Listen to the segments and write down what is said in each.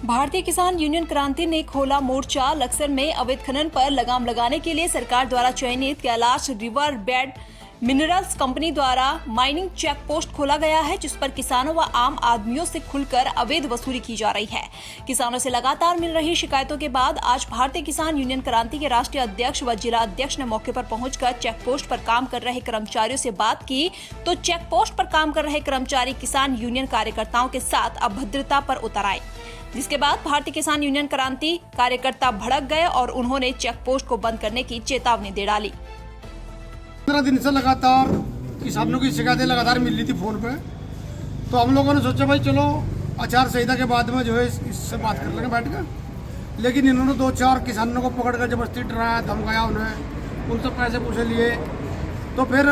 भारतीय किसान यूनियन क्रांति ने खोला मोर्चा। लक्सर में अवैध खनन पर लगाम लगाने के लिए सरकार द्वारा चयनित Kailash river bed minerals company द्वारा माइनिंग चेक पोस्ट खोला गया है, जिस पर किसानों व आम आदमियों से खुलकर अवैध वसूली की जा रही है। किसानों से लगातार मिल रही शिकायतों के बाद आज भारतीय किसान यूनियन क्रांति के राष्ट्रीय अध्यक्ष व जिला अध्यक्ष ने मौके पर पहुंचकर चेक पोस्ट पर काम कर रहे कर्मचारियों से बात की, तो चेक पोस्ट पर काम कर रहे कर्मचारी किसान यूनियन कार्यकर्ताओं के साथ अभद्रता पर उतर आए, जिसके बाद भारतीय किसान यूनियन क्रांति कार्यकर्ता भड़क गए और उन्होंने चेक पोस्ट को बंद करने की चेतावनी दे डाली। 15 दिन से लगातार किसानों की शिकायतें लगातार मिल रही थी फोन पे, तो हम लोगों ने सोचा भाई चलो आचार संहिता के बाद में जो है इससे बात कर लेंगे बैठ कर। लेकिन इन्होंने 2-4 किसानों को पकड़ कर जबरदस्ती डराया, धमकाया, उन्हें उनसे पैसे पूछे लिए। तो फिर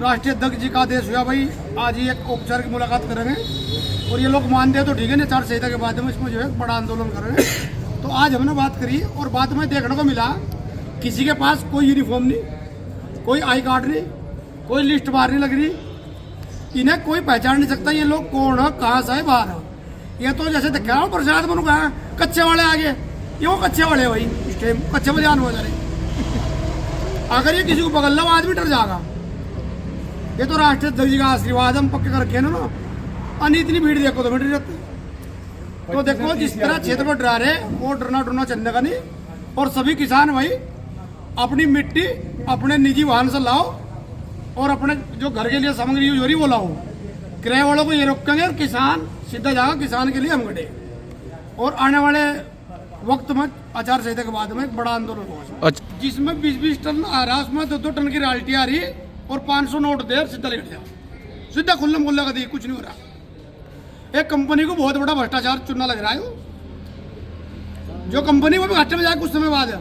राष्ट्रीय अध्यक्ष जी का आदेश हुआ भाई आज ही एक औपचारिक मुलाकात करेंगे, और ये लोग मानते हैं तो ठीक है, ना आचार संहिता के बाद में इसमें जो है बड़ा आंदोलन करेंगे। तो आज हमने बात करी और बाद में देखने को मिला किसी के पास कोई यूनिफॉर्म नहीं, कोई आई कार्ड नहीं, कोई लिस्ट बाहर नहीं लग रही, इन्हें कोई पहचान नहीं सकता ये लोग कौन है, कहाँ से है, बाहर है। ये तो जैसे देख रहा हूँ प्रसाद बनू कहा कच्चे वाले आगे, ये वो कच्चे वाले भाई इस टाइम कच्चे में जान हो जा रहे। अगर ये किसी को पकड़ लो आदमी डर जाएगा। ये तो राष्ट्रीय अध्यक्ष जी का आशीर्वाद हम पक्के कर रखे ना, और इतनी भीड़ देखो तो भीड़ रहती। तो देखो जिस तरह क्षेत्र में डरा रहे वो डरना डरना चलने का नहीं, और सभी किसान भाई अपनी मिट्टी अपने निजी वाहन से लाओ और अपने जो घर के लिए सामग्री यूज हो रही वो लाओ। किराए वालों को ये रोकेंगे, किसान सीधा जाएगा, किसान के लिए हम खड़े। और आने वाले वक्त में आचार संहिता के बाद में एक बड़ा आंदोलन होगा, जिसमें 20-20 टन आ रहा है, उसमें 2-2 टन की रॉयल्टी आ रही है, और 500 नोट दे सीधा लेट जाओ, सीधा खुल्ला मुल्ला का दी, कुछ नहीं हो रहा। एक कंपनी को बहुत बड़ा भ्रष्टाचार चुनना लग रहा है, जो कंपनी वो भी घाटे में जाए कुछ समय बाद है,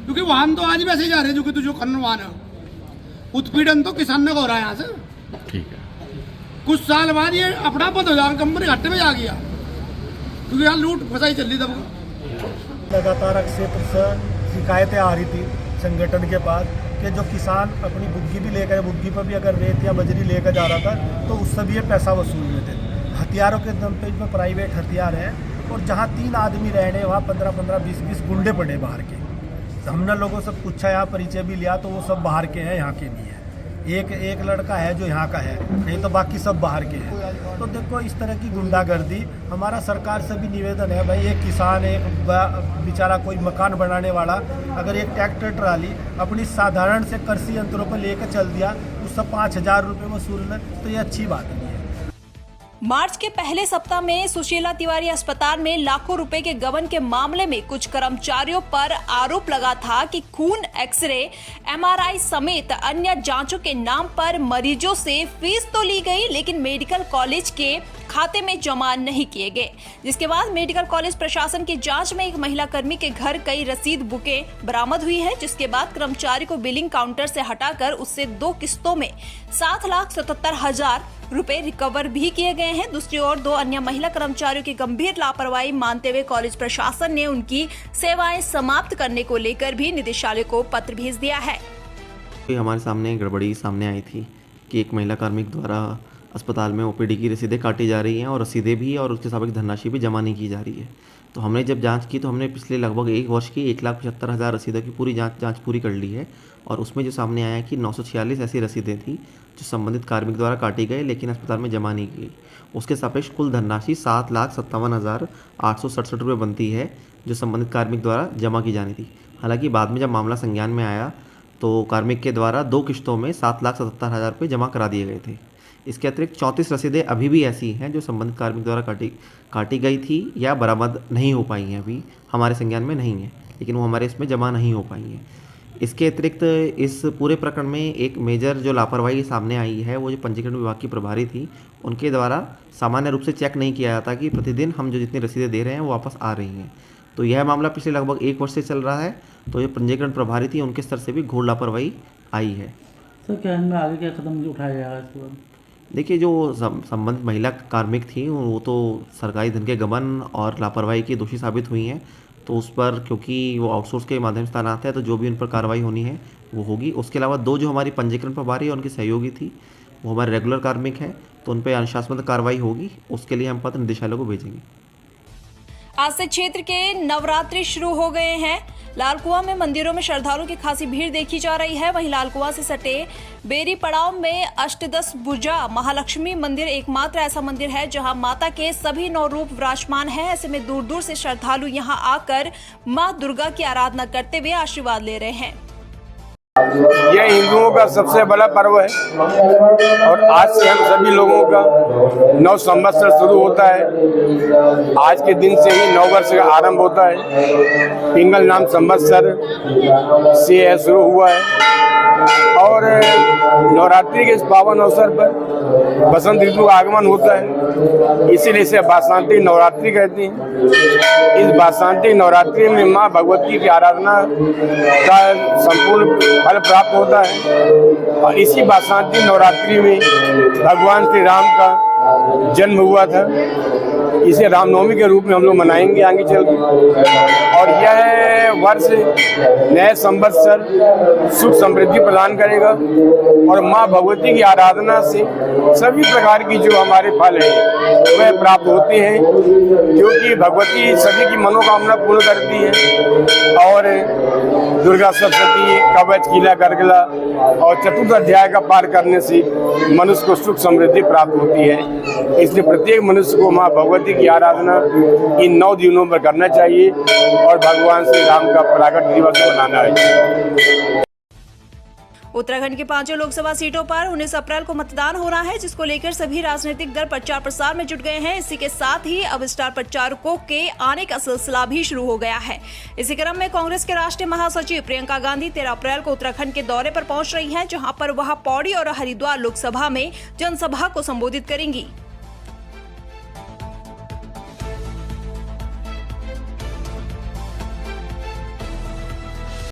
क्योंकि वाहन तो आज वैसे ही जा रहे हैं, जो खनन वाहन है। उत्पीड़न तो किसान को हो रहा है यहाँ से। ठीक है, कुछ साल बाद ये अपना बंद हो जाएगा, कंपनी घाटे में जा गया, क्योंकि यहाँ लूट फसाई चल रही तब। लगातार क्षेत्र से शिकायतें आ रही थी संगठन के पास कि जो किसान अपनी बुग्गी भी लेकर, बुग्गी पर भी अगर रेत या बजरी लेकर जा रहा था तो उससे भी ये पैसा वसूल रहे थे। हथियारों के दम पे इनमें प्राइवेट हथियार है, और जहाँ 3 आदमी रह रहे वहाँ 15-15, 20-20 गुंडे पड़े बाहर के। हमने लोगों से पूछा, यहाँ परिचय भी लिया, तो वो सब बाहर के हैं, यहाँ के नहीं है। एक लड़का है जो यहाँ का है, नहीं तो बाकी सब बाहर के हैं। तो देखो इस तरह की गुंडागर्दी, हमारा सरकार से भी निवेदन है भाई, एक किसान, एक बेचारा कोई मकान बनाने वाला अगर एक ट्रैक्टर ट्राली अपनी साधारण से कृषि यंत्रों पर लेकर चल दिया, उससे 5,000 रुपये वसूल लें, तो ये अच्छी बात नहीं है। मार्च के पहले सप्ताह में सुशीला तिवारी अस्पताल में लाखों रुपए के गबन के मामले में कुछ कर्मचारियों पर आरोप लगा था कि खून, एक्सरे, एमआरआई समेत अन्य जांचों के नाम पर मरीजों से फीस तो ली गई, लेकिन मेडिकल कॉलेज के खाते में जमा नहीं किए गए। जिसके बाद मेडिकल कॉलेज प्रशासन की जांच में एक महिला कर्मी के घर कई रसीद बुकें बरामद हुई है, जिसके बाद कर्मचारी को बिलिंग काउंटर से हटाकर उससे 2 किस्तों में 7,77,000 रुपए रिकवर भी किए गए हैं। दूसरी ओर 2 अन्य महिला कर्मचारियों की गंभीर लापरवाही मानते हुए कॉलेज प्रशासन ने उनकी सेवाएं समाप्त करने को लेकर भी निदेशालय को पत्र भेज दिया है। हमारे सामने गड़बड़ी सामने आई थी कि एक महिला कार्मिक द्वारा अस्पताल में ओपीडी की रसीदें काटी जा रही हैं, और रसीदें भी और उसके साथ धनराशि भी जमा नहीं की जा रही है। तो हमने जब जांच की तो हमने पिछले लगभग 1 वर्ष की 1,75,000 रसीदों की पूरी जांच पूरी कर ली है, और उसमें जो सामने आया कि 946 ऐसी रसीदें थी जो संबंधित कार्मिक द्वारा काटी गई लेकिन अस्पताल में जमा नहीं की। उसके सापेक्ष कुल धनराशि 7,57,867 रुपये बनती है, जो संबंधित कार्मिक द्वारा जमा की जानी थी। हालांकि बाद में जब मामला संज्ञान में आया तो कार्मिक के द्वारा 2 किस्तों में 7,77,000 रुपये जमा करा दिए गए थे। इसके अतिरिक्त 34 रसीदें अभी भी ऐसी हैं जो संबंधित कार्मिक द्वारा काटी गई थी या बरामद नहीं हो पाई हैं, अभी हमारे संज्ञान में नहीं है, लेकिन वो हमारे इसमें जमा नहीं हो पाई हैं। इसके अतिरिक्त इस पूरे प्रकरण में एक मेजर जो लापरवाही सामने आई है, वो जो पंजीकरण विभाग की प्रभारी थी, उनके द्वारा सामान्य रूप से चेक नहीं किया जाता कि प्रतिदिन हम जो जितनी रसीदें दे रहे हैं वो वापस आ रही हैं। तो यह मामला पिछले लगभग 1 वर्ष से चल रहा है। तो ये पंजीकरण प्रभारी थी, उनके स्तर से भी घोर लापरवाही आई है। सर क्या इनमें आगे क्या कदम उठाया जाएगा इसके बाद? देखिए, जो संबंधित महिला कार्मिक थी वो तो सरकारी धन के गबन और लापरवाही की दोषी साबित हुई हैं, तो उस पर क्योंकि वो आउटसोर्स के माध्यम से तैनात है तो जो भी उन पर कार्रवाई होनी है वो होगी। उसके अलावा 2 जो हमारी पंजीकरण प्रभारी और उनकी सहयोगी थी वो हमारे रेगुलर कार्मिक हैं, तो उन पर अनुशासनात्मक कार्रवाई होगी। उसके लिए हम पत्र निदेशालय को भेजेंगे। आज से क्षेत्र के नवरात्रि शुरू हो गए हैं। लालकुआं में मंदिरों में श्रद्धालुओं की खासी भीड़ देखी जा रही है। वहीं लालकुआं से सटे बेरी पड़ाव में अष्टदश भुजा महालक्ष्मी मंदिर एकमात्र ऐसा मंदिर है जहां माता के सभी 9 रूप विराजमान हैं। ऐसे में दूर दूर से श्रद्धालु यहां आकर मां दुर्गा की आराधना करते हुए आशीर्वाद ले रहे हैं। यह हिंदुओं का सबसे बड़ा पर्व है और आज से हम सभी लोगों का नव संवत्सर शुरू होता है। आज के दिन से ही नव वर्ष का आरंभ होता है। पिंगल नाम संवत्सर से यह शुरू हुआ है और नवरात्रि के इस पावन अवसर पर बसंत ऋतु का आगमन होता है, इसीलिए इसे वासंतिक नवरात्रि कहते हैं। इस वासंतिक नवरात्रि में माँ भगवती की आराधना का संपूर्ण फल प्राप्त होता है और इसी वासंतिक नवरात्रि में भगवान श्री राम का जन्म हुआ था। इसे रामनवमी के रूप में हम लोग मनाएंगे आगे चल के और यह वर्ष नए संवत्सर सुख समृद्धि प्रदान करेगा और माँ भगवती की आराधना से सभी प्रकार की जो हमारे फल है वह प्राप्त होते हैं, क्योंकि भगवती सभी की मनोकामना पूर्ण करती है। और दुर्गा सप्तशती कवच कीला गर्गला और चतुर्थ अध्याय का पार करने से मनुष्य को सुख समृद्धि प्राप्त होती है। इसलिए प्रत्येक मनुष्य को माँ भगवती की आराधना इन 9 दिनों पर करना चाहिए और भगवान श्री राम का प्राकट दिवस मनाना है। उत्तराखंड की 5 लोकसभा सीटों पर 19 अप्रैल को मतदान होना है, जिसको लेकर सभी राजनीतिक दल प्रचार प्रसार में जुट गए हैं। इसी के साथ ही अब स्टार प्रचारकों के आने का सिलसिला भी शुरू हो गया है। इसी क्रम में कांग्रेस के राष्ट्रीय महासचिव प्रियंका गांधी 13 अप्रैल को उत्तराखंड के दौरे पर पहुंच रही हैं, जहां पर वह पौड़ी और हरिद्वार लोकसभा में जनसभा को संबोधित करेंगी।